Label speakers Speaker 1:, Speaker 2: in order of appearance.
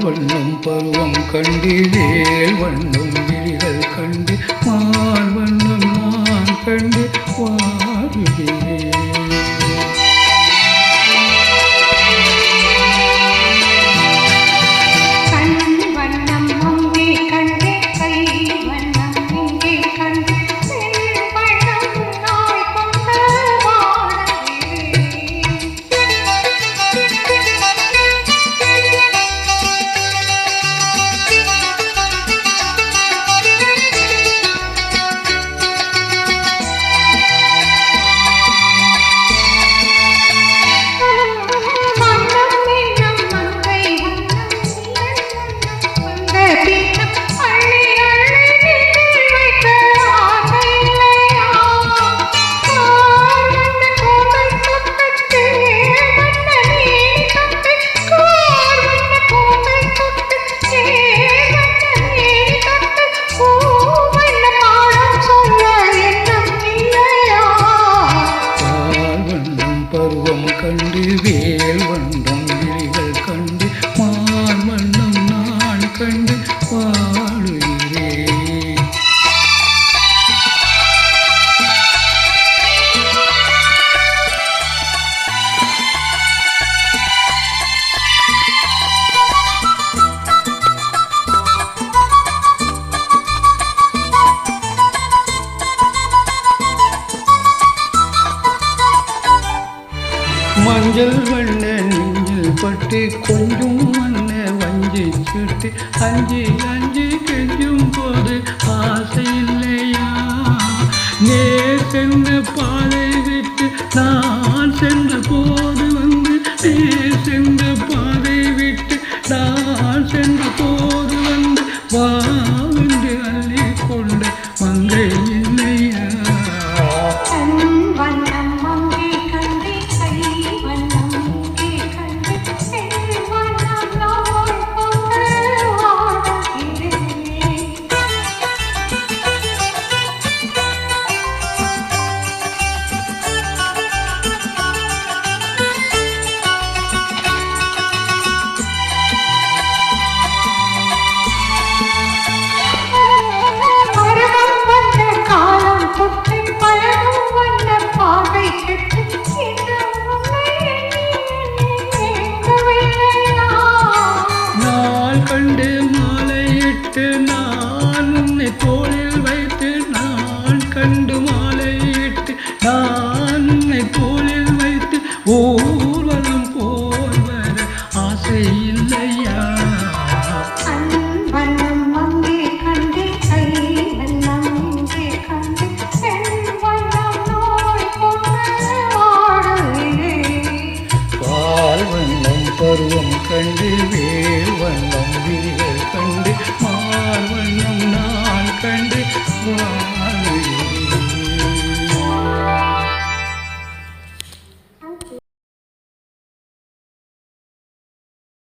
Speaker 1: வண்ணம் பருவம் கண்டு வேல் வண்ணம் விழிகள் கண்டு மால் வண்ணம் நான் கண்டு வாடுகிறேன். பருவம் கண்டு வேல் வண்ணம் விழிகள் கண்டு மால் வண்ணம் நான் கண்டு வாழுகிறேன். மஞ்சள் வண்ண நெஞ்சில் பட்டு கொஞ்சம் வண்ண வஞ்சி சுட்டு அஞ்சு அஞ்சு கெஞ்சும் போது ஆசை இல்லையா? நேர் சென்ற பாதை விட்டு நான் சென்ற போது வந்து நேர் சென்ற பாதை விட்டு நான் சென்ற போது வந்து வாவென்று அள்ளி கொண்ட மங்கை இல்லையா? கண்டு மாலையிட்டு நான் உன்னை தோளில் வைத்து நான் கண்டு மாலையிட்டு நான் உன்னை தோளில் வைத்து ஊர்வலம் போல் வர ஆசை இல்லையா? பால் வண்ணம் பருவம் கண்டு வேல் வண்ணம் விழிகள் கண்டு